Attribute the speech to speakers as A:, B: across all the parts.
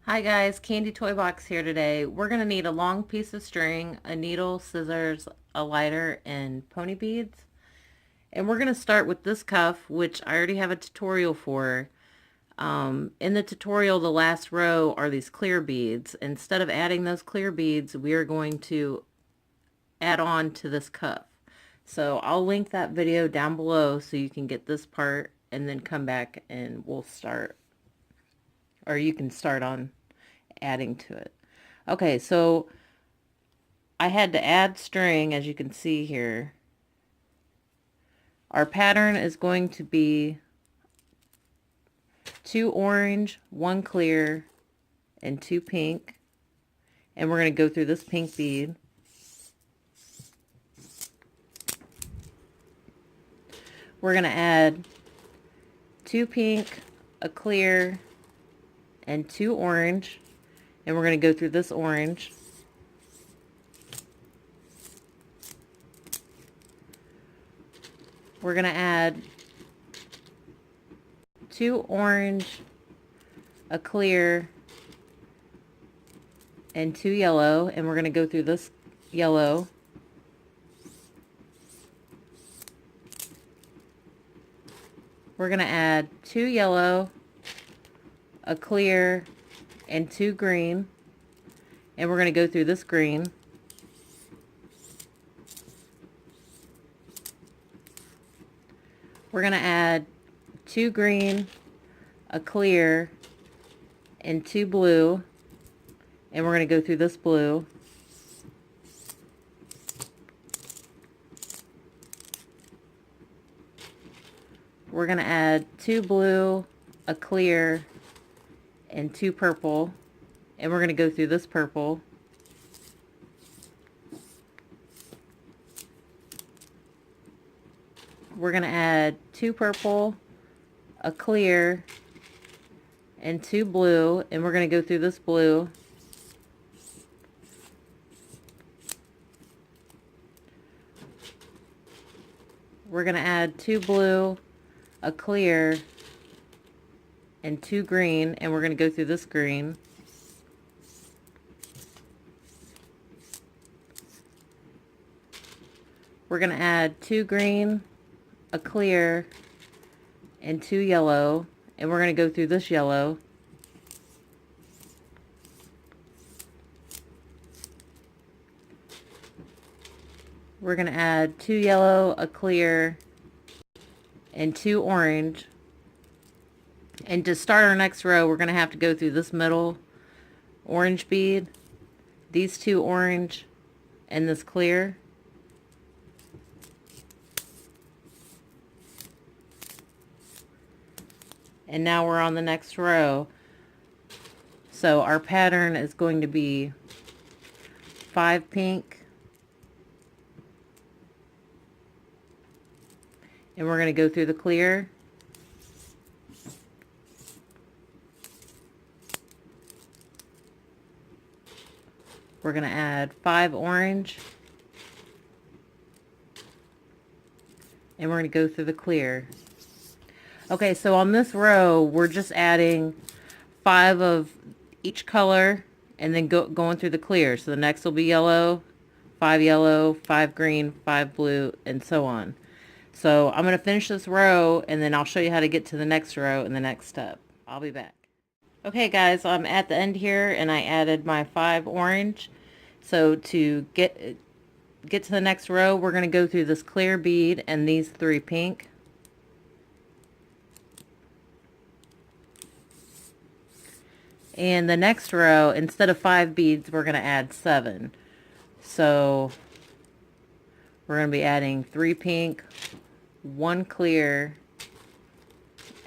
A: Hi guys, Candy Toy Box here today. We're going to need a long piece of string, a needle, scissors, a lighter, and pony beads. And we're going to start with this cuff, which I already have a tutorial for. In the tutorial, the last row are these clear beads. Instead of adding those clear beads, we are going to add on to this cuff. So I'll link that video down below so you can get this part and then come back and we'll start, or you can start on adding to it. Okay, so I had to add string, as you can see here. Our pattern is going to be 2 orange, 1 clear, and 2 pink. And we're going to go through this pink bead. We're going to add 2 pink, a clear, and 2 orange. And we're going to go through this orange. We're going to add 2 orange, a clear, and 2 yellow, and we're going to go through this yellow. We're going to add 2 yellow, a clear, and 2 green, and we're going to go through this green. We're going to add 2 green, a clear, and 2 blue, and we're going to go through this blue. We're going to add 2 blue, a clear, and 2 purple, and we're going to go through this purple. We're going to add 2 purple, a clear, and 2 blue, and we're going to go through this blue. We're going to add 2 blue, a clear, and 2 green, and we're going to go through this green. We're going to add 2 green, a clear, and 2 yellow, and we're going to go through this yellow. We're going to add 2 yellow, a clear, and 2 orange. And to start our next row, we're going to have to go through this middle orange bead, these 2 orange, and this clear. And now we're on the next row. So our pattern is going to be 5 pink, and we're going to go through the clear. We're going to add 5 orange, and we're going to go through the clear. Okay, so on this row, we're just adding 5 of each color and then going through the clear. So the next will be yellow, 5 green, 5 blue, and so on. So I'm going to finish this row and then I'll show you how to get to the next row in the next step. I'll be back. Okay guys, I'm at the end here and I added my 5 orange. So to get to the next row, we're going to go through this clear bead and these 3 pink. And the next row, instead of 5 beads, we're going to add 7. So we're going to be adding 3 pink, 1 clear,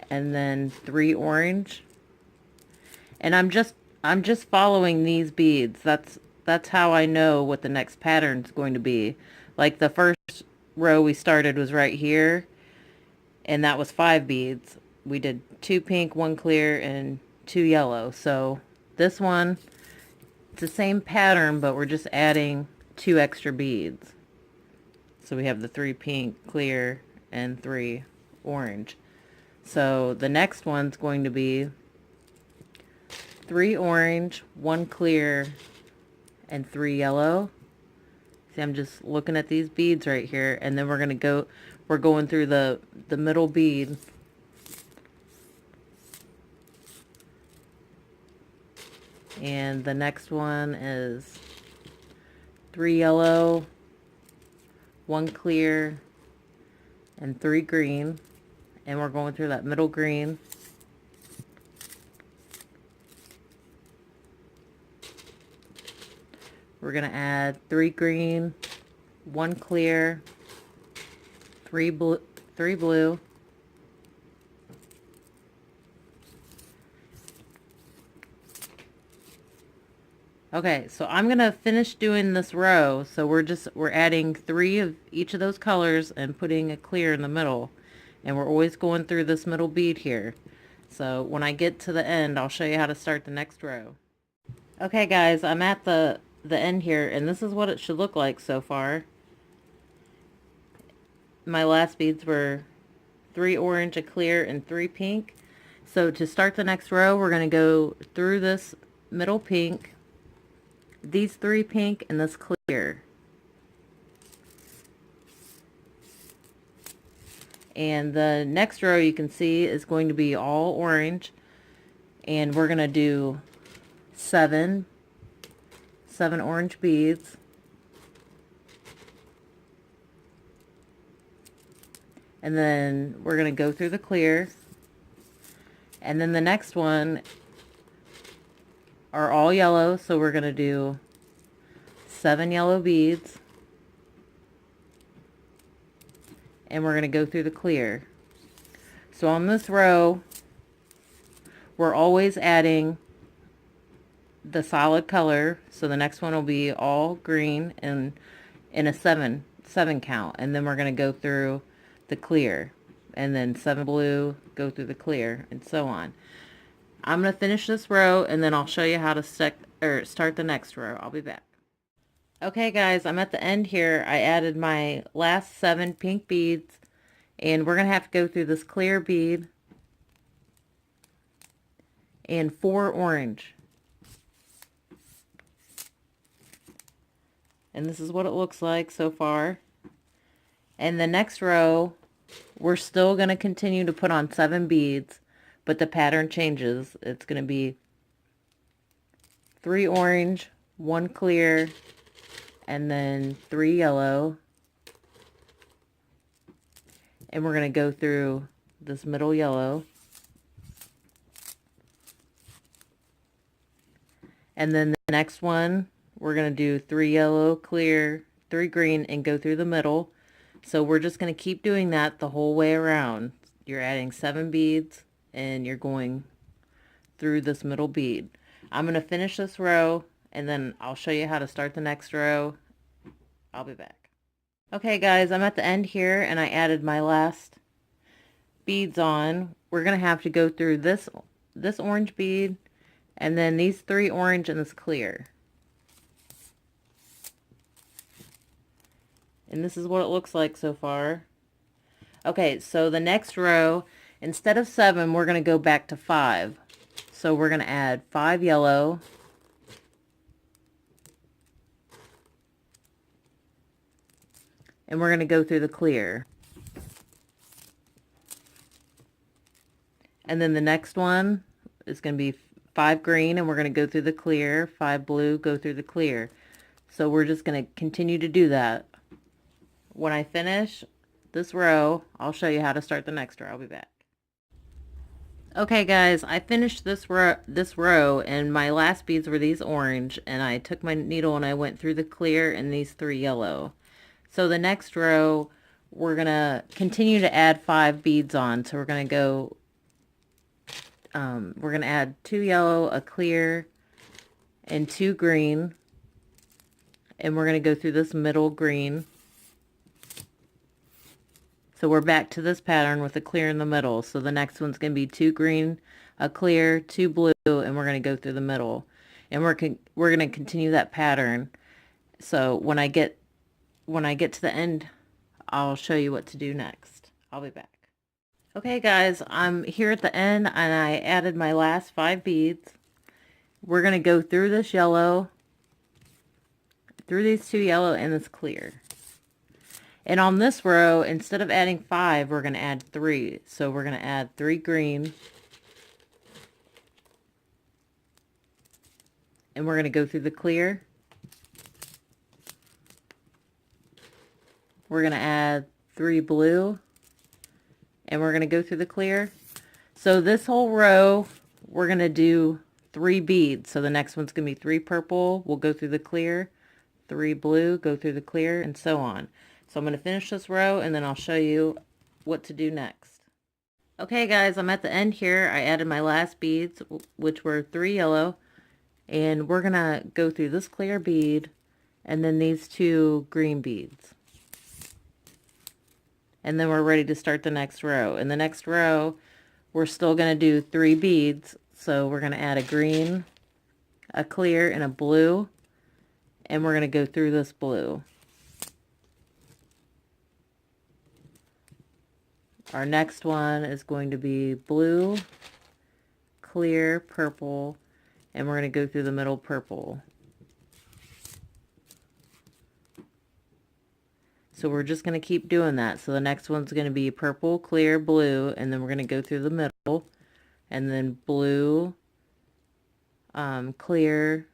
A: and then 3 orange. And I'm just following these beads. That's how I know what the next pattern is going to be. Like the first row we started was right here, and that was 5 beads. We did 2 pink, 1 clear, and 2 yellow. So this one, it's the same pattern, but we're just adding 2 extra beads. So we have the 3 pink, clear, and 3 orange. So the next one's going to be 3 orange, 1 clear, and 3 yellow. See, I'm just looking at these beads right here, and then we're going through the middle bead. And the next one is 3 yellow, 1 clear, and 3 green. And we're going through that middle green. We're going to add 3 green, 1 clear, 3 blue. Okay, so I'm going to finish doing this row. So we're adding 3 of each of those colors and putting a clear in the middle. And we're always going through this middle bead here. So when I get to the end, I'll show you how to start the next row. Okay guys, I'm at the end here, and this is what it should look like so far. My last beads were 3 orange, a clear, and 3 pink. So to start the next row, we're going to go through this middle pink, these 3 pink, and this clear. And the next row you can see is going to be all orange, and we're going to do 7 orange beads. And then we're going to go through the clear. And then the next one are all yellow, so we're going to do 7 yellow beads. And we're going to go through the clear. So on this row, we're always adding the solid color. So the next one will be all green and in a 7 count. And then we're going to go through the clear. And then 7 blue, go through the clear, and so on. I'm going to finish this row, and then I'll show you how to start the next row. I'll be back. Okay guys, I'm at the end here. I added my last 7 pink beads, and we're going to have to go through this clear bead and 4 orange. And this is what it looks like so far. And the next row, we're still going to continue to put on 7 beads, but the pattern changes. It's going to be 3 orange, 1 clear, and then 3 yellow. And we're going to go through this middle yellow. And then the next one, we're going to do 3 yellow, clear, 3 green, and go through the middle. So we're just going to keep doing that the whole way around. You're adding 7 beads, and you're going through this middle bead. I'm going to finish this row, and then I'll show you how to start the next row. I'll be back. Okay guys, I'm at the end here, and I added my last beads on. We're going to have to go through this orange bead, and then these 3 orange and this clear. And this is what it looks like so far. Okay, so the next row, instead of 7, we're going to go back to 5. So we're going to add 5 yellow, and we're going to go through the clear. And then the next one is going to be 5 green, and we're going to go through the clear, 5 blue, go through the clear. So we're just going to continue to do that. When I finish this row, I'll show you how to start the next row. I'll be back. Okay guys, I finished this row, and my last beads were these orange, and I took my needle and I went through the clear and these 3 yellow. So the next row, we're going to continue to add 5 beads on. So we're going to go, we're going to add 2 yellow, a clear, and 2 green. And we're going to go through this middle green. So we're back to this pattern with a clear in the middle. So the next one's going to be 2 green, a clear, 2 blue, and we're going to go through the middle. And we're going to continue that pattern. So when I get to the end, I'll show you what to do next. I'll be back. Okay guys, I'm here at the end, and I added my last 5 beads. we're going to go through this yellow, through these two yellow and this clear. And on this row, instead of adding 5, we're going to add 3. So we're going to add 3 green. And we're going to go through the clear. We're going to add 3 blue. And we're going to go through the clear. So this whole row, we're going to do 3 beads. So the next one's going to be 3 purple. We'll go through the clear. 3 blue, go through the clear, and so on. So I'm going to finish this row, and then I'll show you what to do next. Okay guys, I'm at the end here. I added my last beads, which were 3 yellow, and we're going to go through this clear bead, and then these 2 green beads. And then we're ready to start the next row. In the next row, we're still going to do 3 beads. So we're going to add a green, a clear, and a blue. And we're going to go through this blue. Our next one is going to be blue, clear, purple, and we're going to go through the middle purple. So we're just going to keep doing that. So the next one's going to be purple, clear, blue, and then we're going to go through the middle, and then blue, clear,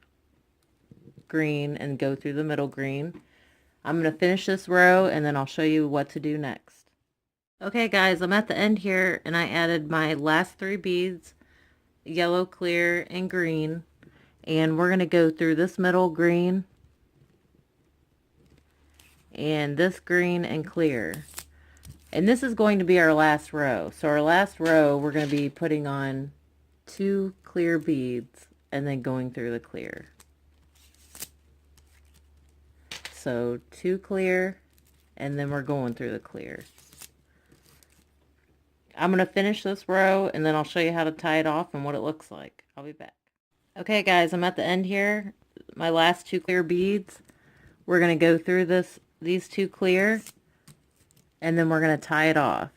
A: green, and go through the middle green. I'm going to finish this row, and then I'll show you what to do next. Okay guys, I'm at the end here, and I added my last 3 beads, yellow, clear, and green, and we're going to go through this middle green, and this green and clear. And this is going to be our last row. So our last row, we're going to be putting on 2 clear beads and then going through the clear. So 2 clear, and then we're going through the clear. I'm going to finish this row, and then I'll show you how to tie it off and what it looks like. I'll be back. Okay guys, I'm at the end here. My last 2 clear beads. We're going to go through these 2 clear, and then we're going to tie it off.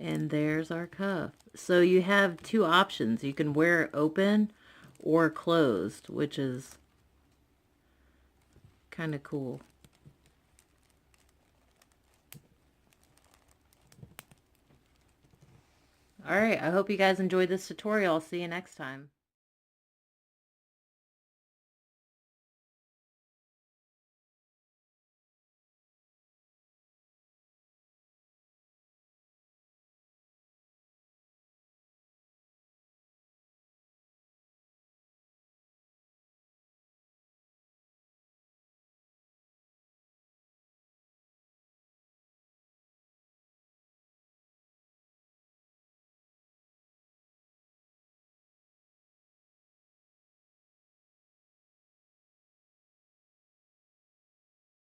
A: And there's our cuff. So you have 2 options. You can wear it open or closed, which is kind of cool. Alright, I hope you guys enjoyed this tutorial. I'll see you next time.